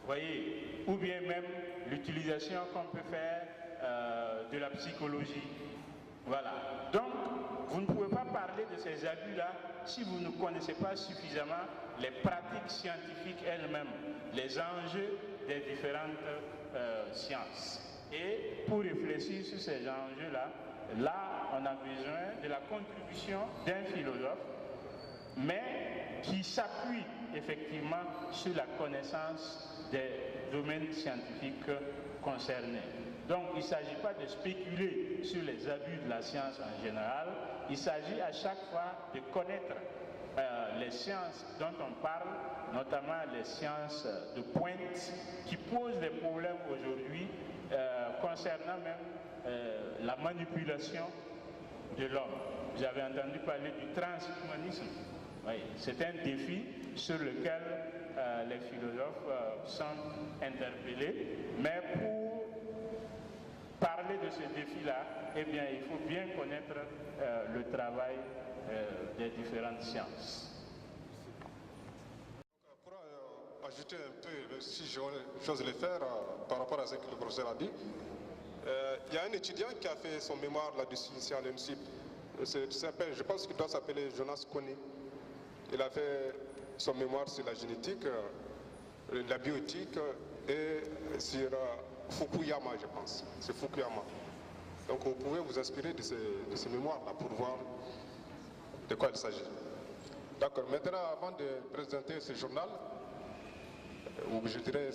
voyez, ou bien même l'utilisation qu'on peut faire de la psychologie. Voilà. Donc, vous ne pouvez pas parler de ces abus-là si vous ne connaissez pas suffisamment les pratiques scientifiques elles-mêmes, les enjeux des différentes sciences. Et pour réfléchir sur ces enjeux-là, là, on a besoin de la contribution d'un philosophe, mais qui s'appuie effectivement sur la connaissance des domaines scientifiques concernés. Donc il ne s'agit pas de spéculer sur les abus de la science en général, il s'agit à chaque fois de connaître les sciences dont on parle, notamment les sciences de pointe qui posent des problèmes aujourd'hui concernant même la manipulation de l'homme. Vous avez entendu parler du transhumanisme. Oui, c'est un défi sur lequel les philosophes sont interpellés, mais pour parler de ce défi-là, eh bien, il faut bien connaître le travail des différentes sciences. Pour ajouter un peu, si j'ose le faire, par rapport à ce que le professeur a dit, il y a un étudiant qui a fait son mémoire là-dessus ici à l'ENSIP. Je pense qu'il doit s'appeler Jonas Kony. Il a fait son mémoire sur la génétique, la bioéthique et sur Fukuyama, je pense. C'est Fukuyama. Donc vous pouvez vous inspirer de ces mémoires-là pour voir de quoi il s'agit. D'accord. Maintenant, avant de présenter ce journal, ou je dirais,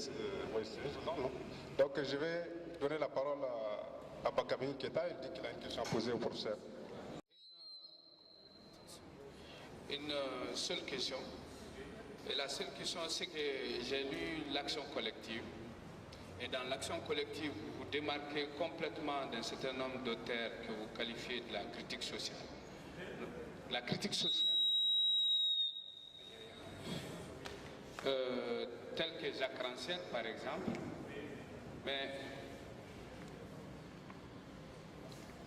oui, c'est un journal, non? Donc je vais donner la parole à Bakami Keta. Il dit qu'il a une question à poser au professeur. Une seule question. Et la seule question, c'est que j'ai lu l'action collective. Et dans l'action collective, vous démarquez complètement d'un certain nombre d'auteurs que vous qualifiez de la critique sociale. La critique sociale, telle que Jacques Rancière, par exemple. Mais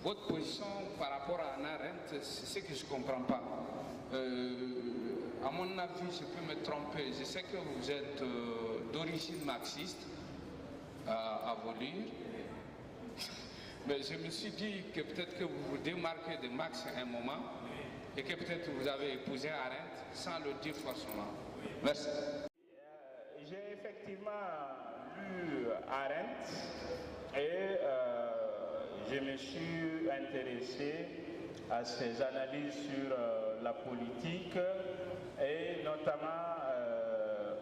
votre position par rapport à Hannah Arendt, c'est ce que je ne comprends pas. À mon avis, je peux me tromper. Je sais que vous êtes d'origine marxiste, à vos livres. Mais je me suis dit que peut-être que vous vous démarquez de Marx à un moment et que peut-être vous avez épousé Arendt sans le dire forcément. Merci. J'ai effectivement lu Arendt et je me suis intéressé à ses analyses sur la politique et notamment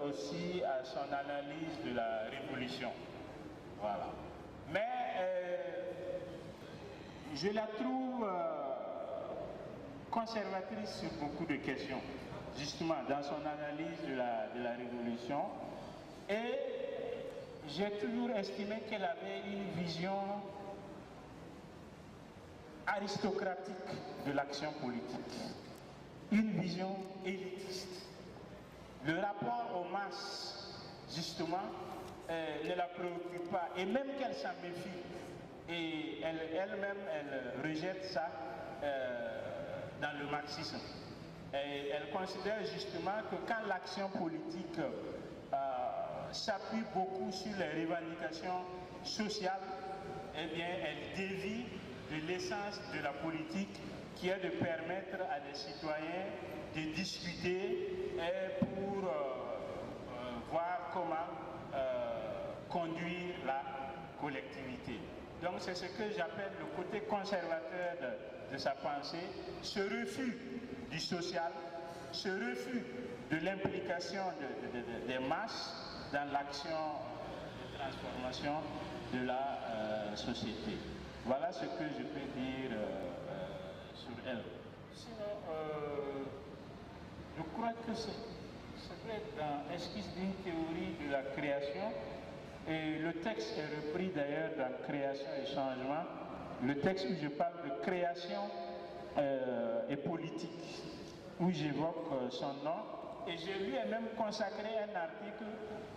aussi à son analyse de la révolution. Voilà. Mais je la trouve conservatrice sur beaucoup de questions, justement dans son analyse de la révolution. Et j'ai toujours estimé qu'elle avait une vision aristocratique de l'action politique, une vision élitiste. Le rapport aux masses, justement, ne la préoccupe pas, et même qu'elle s'en méfie, et elle-même, elle rejette ça dans le marxisme. Et elle considère justement que quand l'action politique s'appuie beaucoup sur les revendications sociales, eh bien, elle dévie de l'essence de la politique qui est de permettre à des citoyens de discuter et pour voir comment conduire la collectivité. Donc c'est ce que j'appelle le côté conservateur de sa pensée, ce refus du social, ce refus de l'implication des masses dans l'action de transformation de la société. Voilà ce que je peux dire sur elle. Sinon, je crois que c'est vrai dans Esquisse d'une théorie de la création, et le texte est repris d'ailleurs dans Création et Changement, le texte où je parle de création et politique, où j'évoque son nom, et je lui ai même consacré un article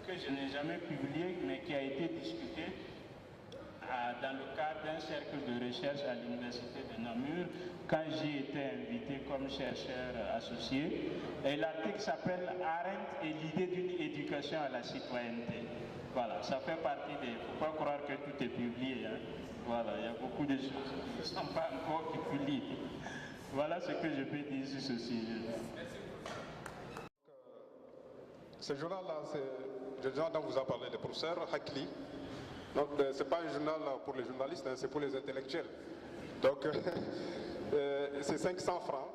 que je n'ai jamais publié, mais qui a été discuté dans le cadre d'un cercle de recherche à l'université de Namur, quand j'ai été invité comme chercheur associé. Et l'article s'appelle « Arendt et l'idée d'une éducation à la citoyenneté ». Voilà, ça fait partie des... Il ne faut pas croire que tout est publié. Hein. Voilà, il y a beaucoup de choses qui ne sont pas encore publiées. Voilà ce que je peux dire sur ce sujet. Ce journal-là, c'est le journal dont vous a parlé le professeur Hakli. Donc, ce n'est pas un journal pour les journalistes, hein, c'est pour les intellectuels. Donc, c'est 500 francs.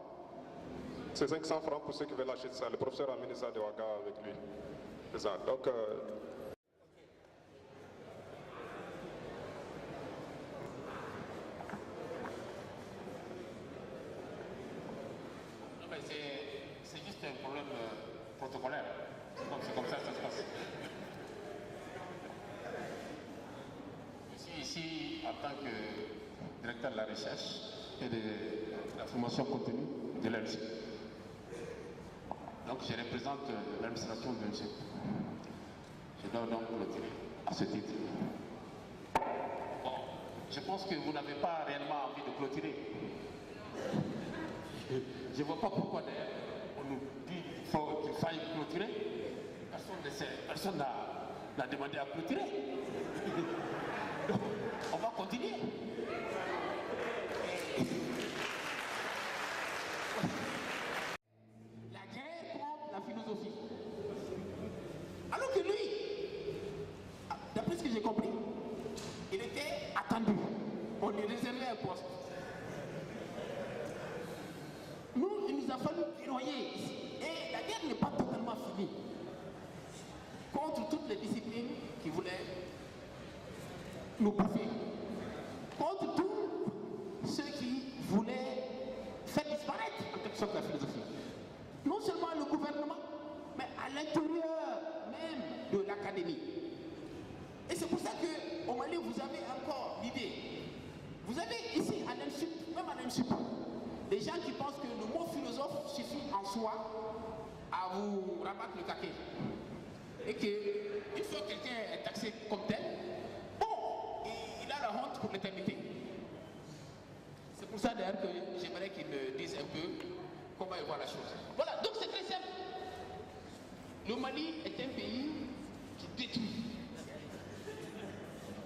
C'est 500 francs pour ceux qui veulent acheter ça. Le professeur a amené ça de Ouaga avec lui. C'est ça. Donc, c'est juste un problème protocolaire. C'est comme ça que ça se passe. Je suis ici en tant que directeur de la recherche et de la formation continue de l'ANSI. Donc je représente l'administration de l'ANSI. Je dois donc clôturer à ce titre. Bon, je pense que vous n'avez pas réellement envie de clôturer. Je ne vois pas pourquoi d'ailleurs on nous dit qu'il faille clôturer. Personne n'a demandé à clôturer. Donc, on va continuer. La guerre contre la philosophie. Alors que lui, d'après ce que j'ai compris, il était attendu. On lui réservait un poste. Nous, il nous a fallu noyer ici. Et la guerre n'est pas totalement finie. Contre toutes les disciplines qui voulaient nous bouffer. Contre tous ceux qui voulaient faire disparaître en quelque sorte la philosophie. Non seulement le gouvernement, mais à l'intérieur même de l'académie. Et c'est pour ça qu'au Mali, vous avez encore l'idée. Vous avez ici à l'INSUP, même à l'INSUP, des gens qui pensent que le mot philosophe suffit en soi à vous rabattre le caquet. Et qu'une fois que quelqu'un est taxé comme tel, bon, il a la honte pour l'éternité. C'est pour ça d'ailleurs que j'aimerais qu'il me dise un peu comment il voit la chose. Voilà, donc c'est très simple. Le Mali est un pays qui détruit.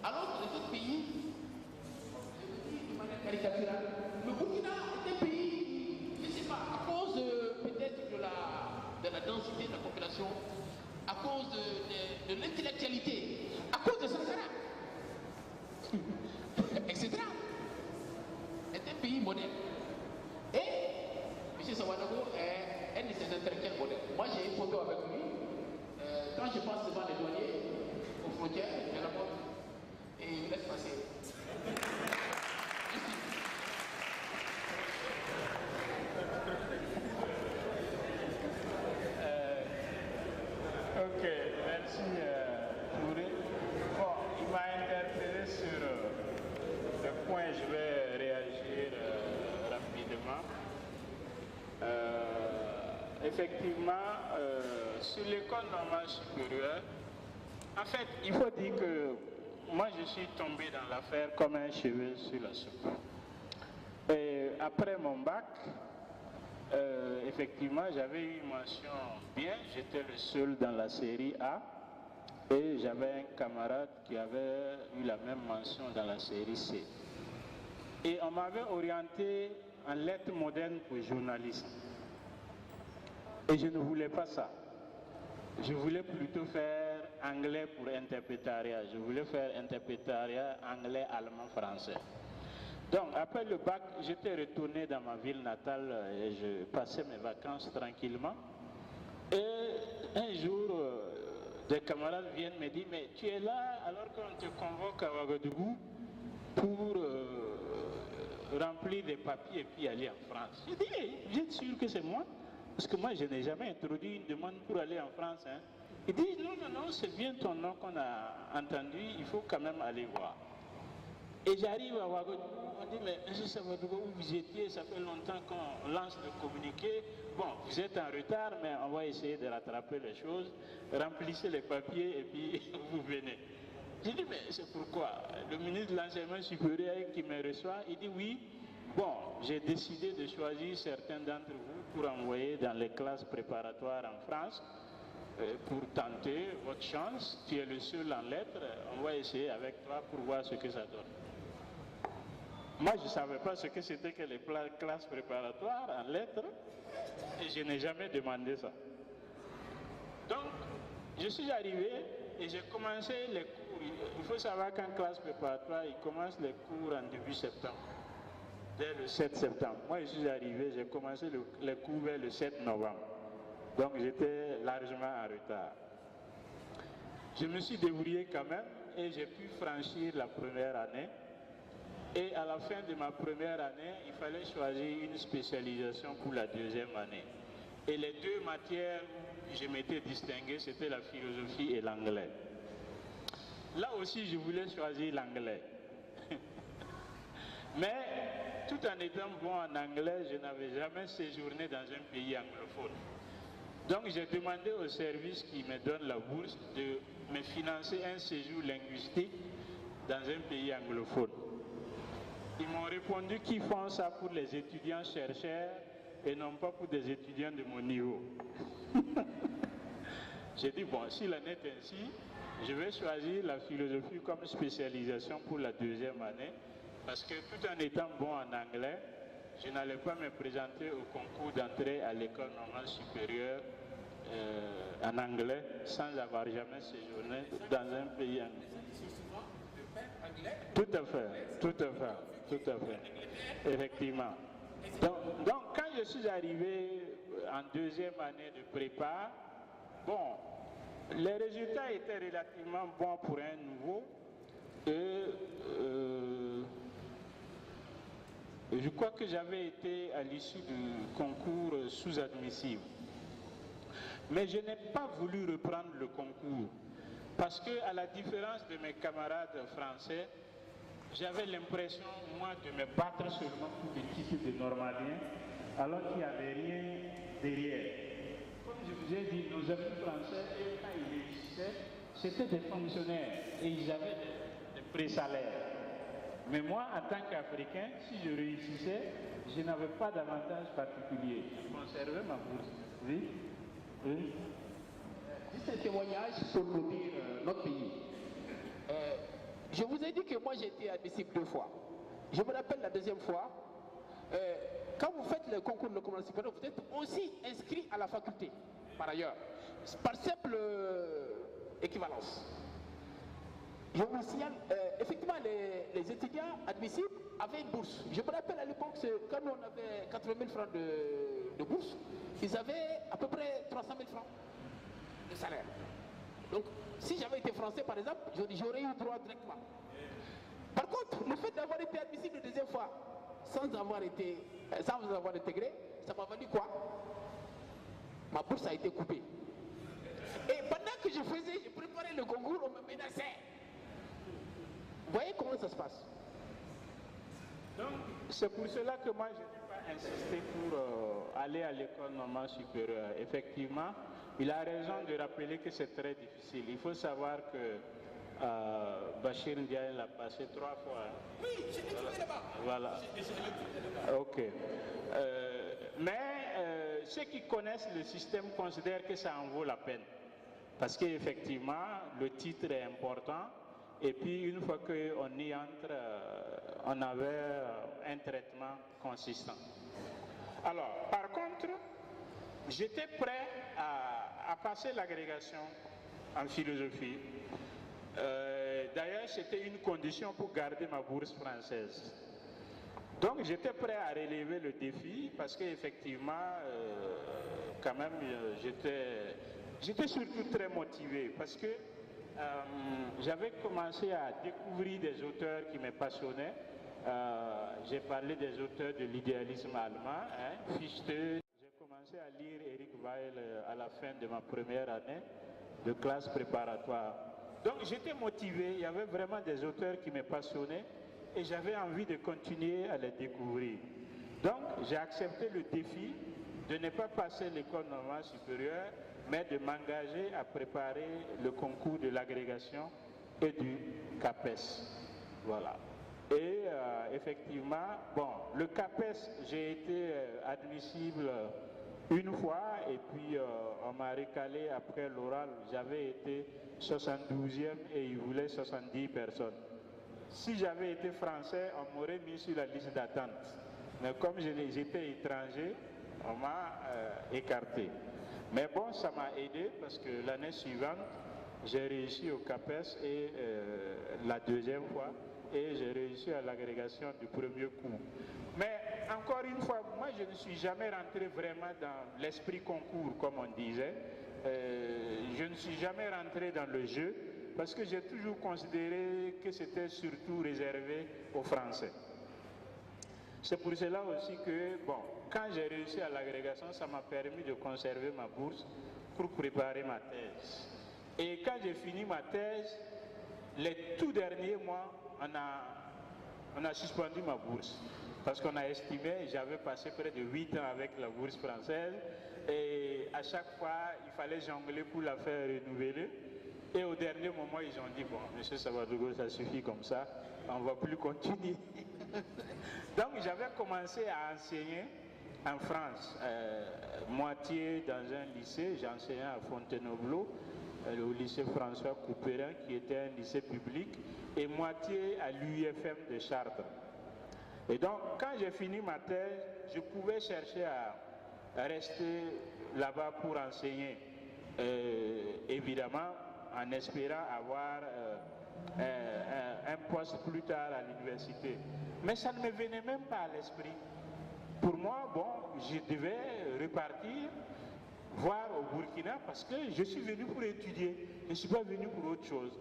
Alors que les autres pays, de manière caricaturale, le Burkina est un pays, je ne sais pas, à cause peut-être de la densité de la population, à cause de l'intellectualité, à cause de Sankara, etc. est un pays moderne. Et M. Sawanago est un de ses intellectuels modernes. Moi j'ai une photo avec lui. Quand je passe devant les douaniers, aux frontières, je la montre. Et il me laisse passer. Ok, merci Touré. Bon, il m'a interpellé sur le point, je vais réagir rapidement. Effectivement, sur l'école normale supérieure, en fait, il faut dire que moi je suis tombé dans l'affaire comme un cheveu sur la soupe. Et après mon bac, effectivement, j'avais eu une mention bien, j'étais le seul dans la série A et j'avais un camarade qui avait eu la même mention dans la série C. Et on m'avait orienté en lettres modernes pour journalisme. Et je ne voulais pas ça. Je voulais plutôt faire anglais pour interprétariat. Je voulais faire interprétariat anglais, allemand, français. Donc, après le bac, j'étais retourné dans ma ville natale et je passais mes vacances tranquillement. Et un jour, des camarades viennent me dire, mais tu es là alors qu'on te convoque à Ouagadougou pour remplir des papiers et puis aller en France. Je dis, hey, vous êtes sûr que c'est moi? Parce que moi, je n'ai jamais introduit une demande pour aller en France. Hein. Il dit, non, c'est bien ton nom qu'on a entendu, il faut quand même aller voir. Et j'arrive à Ouagadougou, on dit, mais M. Savadougou, où vous étiez, ça fait longtemps qu'on lance le communiqué. Bon, vous êtes en retard, mais on va essayer de rattraper les choses. Remplissez les papiers et puis vous venez. J'ai dit, mais c'est pourquoi? Le ministre de l'Enseignement supérieur qui me reçoit, il dit, oui, bon, j'ai décidé de choisir certains d'entre vous pour envoyer dans les classes préparatoires en France. pour tenter votre chance. Tu es le seul en lettres. On va essayer avec toi pour voir ce que ça donne. Moi, je ne savais pas ce que c'était que les classes préparatoires en lettres et je n'ai jamais demandé ça. Donc, je suis arrivé et j'ai commencé les cours. Il faut savoir qu'en classe préparatoire, ils commencent les cours en début septembre, dès le 7 septembre. Moi, je suis arrivé, j'ai commencé les cours vers le 7 novembre. Donc, j'étais largement en retard. Je me suis débrouillé quand même et j'ai pu franchir la première année. Et à la fin de ma première année, il fallait choisir une spécialisation pour la deuxième année. Et les deux matières où je m'étais distingué, c'était la philosophie et l'anglais. Là aussi, je voulais choisir l'anglais. Mais tout en étant bon en anglais, je n'avais jamais séjourné dans un pays anglophone. Donc j'ai demandé au service qui me donne la bourse de me financer un séjour linguistique dans un pays anglophone. Ils m'ont répondu qu'ils font ça pour les étudiants chercheurs et non pas pour des étudiants de mon niveau. J'ai dit, bon, s'il en est ainsi, je vais choisir la philosophie comme spécialisation pour la deuxième année, parce que tout en étant bon en anglais, je n'allais pas me présenter au concours d'entrée à l'école normale supérieure en anglais sans avoir jamais séjourné dans un pays anglais. Tout à fait, tout à fait, tout à fait, effectivement. Donc quand je suis arrivé en deuxième année de prépa, bon, les résultats étaient relativement bons pour un nouveau et je crois que j'avais été à l'issue du concours sous-admissible. Mais je n'ai pas voulu reprendre le concours parce que, à la différence de mes camarades français, j'avais l'impression, moi, de me battre seulement pour des titres de normalien, alors qu'il n'y avait rien derrière. Comme je vous ai dit, nos amis français, quand ils réussissaient, c'était des fonctionnaires et ils avaient des pré-salaires. Mais moi, en tant qu'Africain, si je réussissais, je n'avais pas d'avantage particulier. Je conservais ma bourse. Oui. Oui. Juste un témoignage pour nous dire notre pays. Je vous ai dit que moi j'ai été admissible 2 fois. Je me rappelle la deuxième fois, quand vous faites le concours de l'enseignement supérieur, vous êtes aussi inscrit à la faculté, par ailleurs, par simple équivalence. Je vous signale, effectivement, les étudiants admissibles avaient une bourse. Je me rappelle à l'époque, quand on avait 80 000 francs de bourse, ils avaient à peu près 300 000 francs de salaire. Donc, si j'avais été français, par exemple, j'aurais eu droit directement. Par contre, le fait d'avoir été admissible la deuxième fois, sans avoir intégré, ça m'a valu quoi? Ma bourse a été coupée. Et pendant que je préparais le concours, on me menaçait. Vous voyez comment ça se passe? Donc, c'est pour cela que moi, je n'ai pas insisté pour aller à l'école normale supérieure. Effectivement, il a raison de rappeler que c'est très difficile. Il faut savoir que Bachir Ndiaye l'a passé 3 fois. Oui, je l'ai trouvé là-bas. Voilà. Ok. Mais ceux qui connaissent le système considèrent que ça en vaut la peine. Parce qu'effectivement, le titre est important. Et puis, une fois qu'on y entre, on avait un traitement consistant. Alors, par contre, j'étais prêt à passer l'agrégation en philosophie. D'ailleurs, c'était une condition pour garder ma bourse française. Donc, j'étais prêt à relever le défi parce qu'effectivement, quand même, j'étais surtout très motivé parce que j'avais commencé à découvrir des auteurs qui me passionnaient. J'ai parlé des auteurs de l'idéalisme allemand, Fichte. J'ai commencé à lire Eric Weil à la fin de ma première année de classe préparatoire. Donc j'étais motivé, il y avait vraiment des auteurs qui me passionnaient et j'avais envie de continuer à les découvrir. Donc j'ai accepté le défi de ne pas passer l'école normale supérieure, mais de m'engager à préparer le concours de l'agrégation et du CAPES. Voilà. Et effectivement, bon, le CAPES, j'ai été admissible une fois, et puis on m'a recalé après l'oral. J'avais été 72e et ils voulaient 70 personnes. Si j'avais été français, on m'aurait mis sur la liste d'attente. Mais comme j'étais étranger, on m'a écarté. Mais bon, ça m'a aidé parce que l'année suivante, j'ai réussi au CAPES et la deuxième fois, et j'ai réussi à l'agrégation du premier coup. Mais encore une fois, moi je ne suis jamais rentré vraiment dans l'esprit concours, comme on disait. Je ne suis jamais rentré dans le jeu parce que j'ai toujours considéré que c'était surtout réservé aux Français. C'est pour cela aussi que, bon, quand j'ai réussi à l'agrégation, ça m'a permis de conserver ma bourse pour préparer ma thèse. Et quand j'ai fini ma thèse, les tout derniers mois, on a suspendu ma bourse. Parce qu'on a estimé, j'avais passé près de 8 ans avec la bourse française, et à chaque fois, il fallait jongler pour la faire renouveler. Et au dernier moment, ils ont dit, bon, monsieur Savadogo, ça suffit comme ça, on ne va plus continuer. Donc j'avais commencé à enseigner en France, moitié dans un lycée, j'enseignais à Fontainebleau, au lycée François Couperin, qui était un lycée public, et moitié à l'UFM de Chartres. Et donc, quand j'ai fini ma thèse, je pouvais chercher à rester là-bas pour enseigner, évidemment, en espérant avoir un poste plus tard à l'université. Mais ça ne me venait même pas à l'esprit. Pour moi, bon, je devais repartir, voir au Burkina, parce que je suis venu pour étudier, je ne suis pas venu pour autre chose.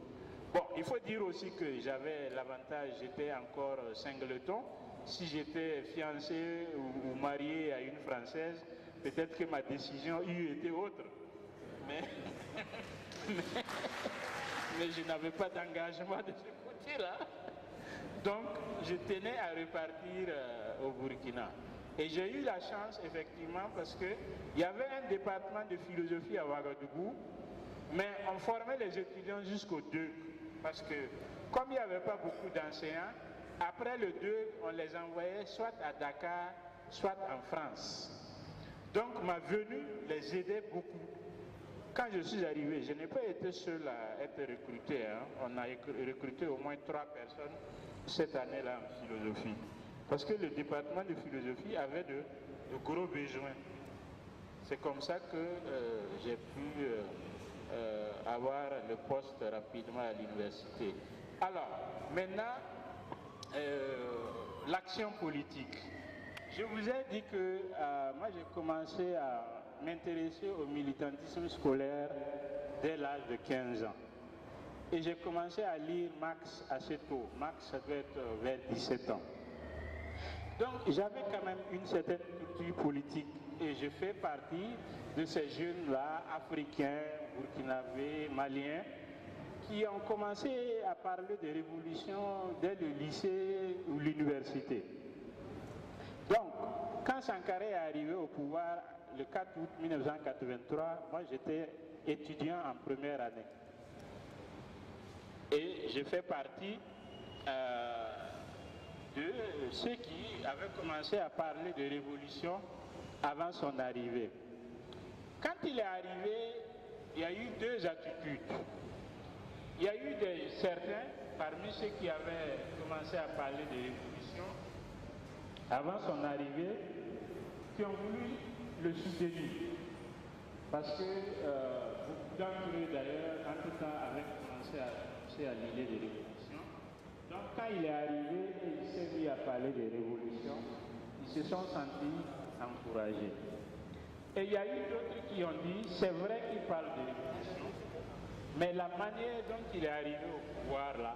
Bon, il faut dire aussi que j'avais l'avantage, j'étais encore singleton. Si j'étais fiancé ou marié à une Française, peut-être que ma décision eût été autre. Mais je n'avais pas d'engagement de ce côté-là. Donc, je tenais à repartir au Burkina. Et j'ai eu la chance, effectivement, parce qu'il y avait un département de philosophie à Ouagadougou, mais on formait les étudiants jusqu'au 2. Parce que, comme il n'y avait pas beaucoup d'enseignants, après le 2, on les envoyait soit à Dakar, soit en France. Donc, ma venue les aidait beaucoup. Quand je suis arrivé, je n'ai pas été seul à être recruté. Hein. On a recruté au moins 3 personnes cette année-là en philosophie. Parce que le département de philosophie avait de gros besoins. C'est comme ça que j'ai pu avoir le poste rapidement à l'université. Alors, maintenant, l'action politique. Je vous ai dit que moi j'ai commencé à m'intéresser au militantisme scolaire dès l'âge de 15 ans. Et j'ai commencé à lire Marx assez tôt. Marx, ça doit être vers 17 ans. Donc j'avais quand même une certaine culture politique. Et je fais partie de ces jeunes-là, africains, burkinabés, maliens, qui ont commencé à parler de révolution dès le lycée ou l'université. Donc, quand Sankara est arrivé au pouvoir le 4 août 1983, moi j'étais étudiant en première année. Et je fais partie de ceux qui avaient commencé à parler de révolution avant son arrivée. Quand il est arrivé, il y a eu 2 attitudes. Il y a eu certains, parmi ceux qui avaient commencé à parler de révolution avant son arrivée, qui ont voulu le soutenir. Parce que beaucoup d'entre eux, d'ailleurs, en tout temps, avaient commencé à l'idée de révolution. Donc, quand il est arrivé et il s'est mis à parler de révolution, ils se sont sentis encouragés. Et il y a eu d'autres qui ont dit, c'est vrai qu'il parle de révolution, mais la manière dont il est arrivé au pouvoir là,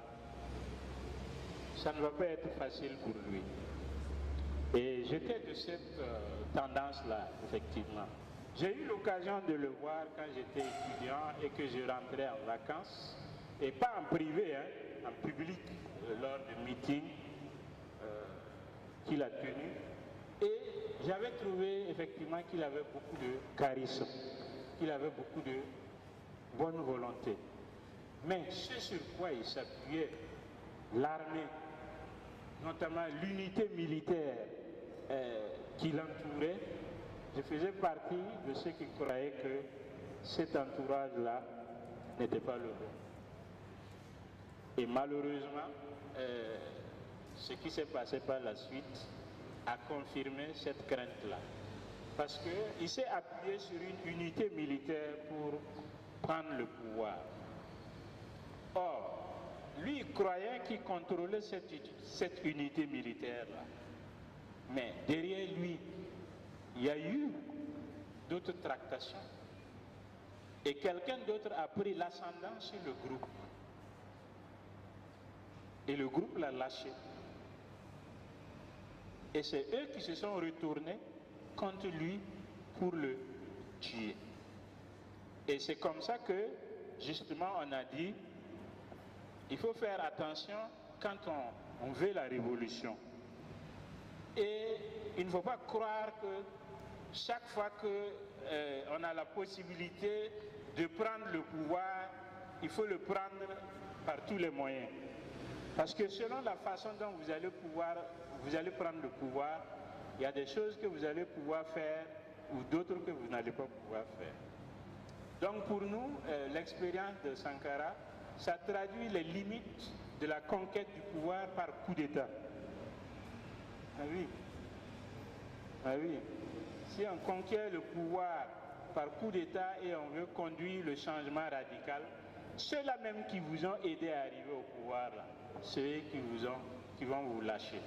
ça ne va pas être facile pour lui. Et j'étais de cette tendance-là, effectivement. J'ai eu l'occasion de le voir quand j'étais étudiant et que je rentrais en vacances, et pas en privé, hein, en public, lors de meetings qu'il a tenus. Et j'avais trouvé effectivement qu'il avait beaucoup de charisme, qu'il avait beaucoup de bonne volonté. Mais ce sur quoi il s'appuyait, l'armée, notamment l'unité militaire qui l'entourait, je faisais partie de ceux qui croyaient que cet entourage-là n'était pas le bon. Et malheureusement, ce qui s'est passé par la suite a confirmé cette crainte-là. Parce qu'il s'est appuyé sur une unité militaire pour prendre le pouvoir. Or, lui, il croyait qu'il contrôlait cette unité militaire-là. Mais derrière lui, il y a eu d'autres tractations. Et quelqu'un d'autre a pris l'ascendant sur le groupe. Et le groupe l'a lâché. Et c'est eux qui se sont retournés contre lui pour le tuer. Et c'est comme ça que, justement, on a dit, il faut faire attention quand on veut la révolution. Et il ne faut pas croire que chaque fois qu'on a la possibilité de prendre le pouvoir, il faut le prendre par tous les moyens. Parce que selon la façon dont vous allez prendre le pouvoir, il y a des choses que vous allez pouvoir faire ou d'autres que vous n'allez pas pouvoir faire. Donc pour nous, l'expérience de Sankara, ça traduit les limites de la conquête du pouvoir par coup d'État. Ah oui. Ah oui. Si on conquiert le pouvoir par coup d'État et on veut conduire le changement radical, ceux-là même qui vous ont aidé à arriver au pouvoir, là, ceux qui vont vous lâcher.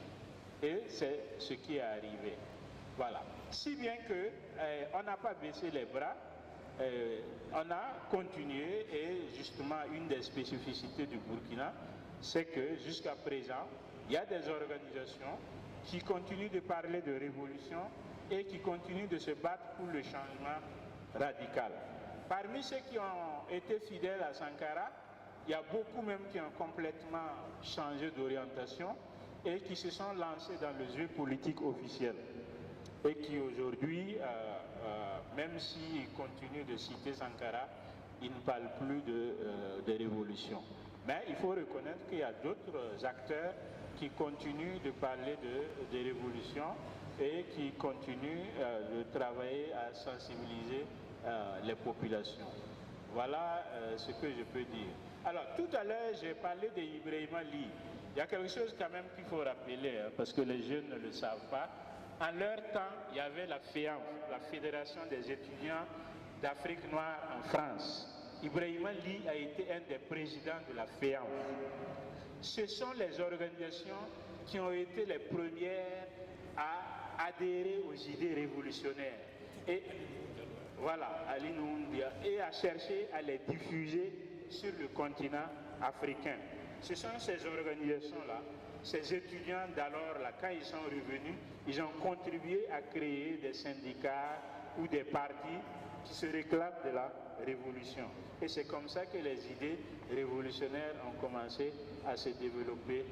Et c'est ce qui est arrivé. Voilà. Si bien que on n'a pas baissé les bras, on a continué et justement une des spécificités du Burkina, c'est que jusqu'à présent, il y a des organisations qui continuent de parler de révolution et qui continuent de se battre pour le changement radical. Parmi ceux qui ont été fidèles à Sankara, il y a beaucoup même qui ont complètement changé d'orientation et qui se sont lancés dans le jeu politique officiel. Et qui aujourd'hui, même s'ils continuent de citer Sankara, ils ne parlent plus de révolution. Mais il faut reconnaître qu'il y a d'autres acteurs qui continuent de parler de révolution et qui continuent de travailler à sensibiliser les populations. Voilà ce que je peux dire. Alors, tout à l'heure, j'ai parlé d'Ibrahima Ly. Il y a quelque chose quand même qu'il faut rappeler, hein, parce que les jeunes ne le savent pas. En leur temps, il y avait la FEANF, la Fédération des étudiants d'Afrique noire en France. Ibrahima Ly a été un des présidents de la FEANF. Ce sont les organisations qui ont été les premières à adhérer aux idées révolutionnaires. Et voilà, Ali Noumbia, et à chercher à les diffuser sur le continent africain. Ce sont ces organisations-là, ces étudiants d'alors, là, quand ils sont revenus, ils ont contribué à créer des syndicats ou des partis qui se réclament de la révolution. Et c'est comme ça que les idées révolutionnaires ont commencé à se développer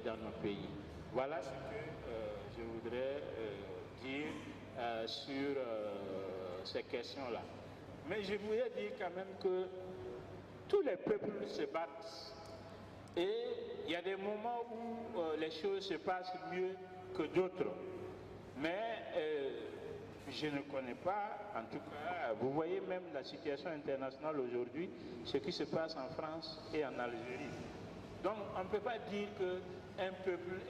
dans nos pays. Voilà ce que je voudrais dire sur ces questions-là. Mais je voudrais dire quand même que tous les peuples se battent. Et il y a des moments où les choses se passent mieux que d'autres. Mais je ne connais pas, en tout cas, vous voyez même la situation internationale aujourd'hui, ce qui se passe en France et en Algérie. Donc on ne peut pas dire qu'un peuple est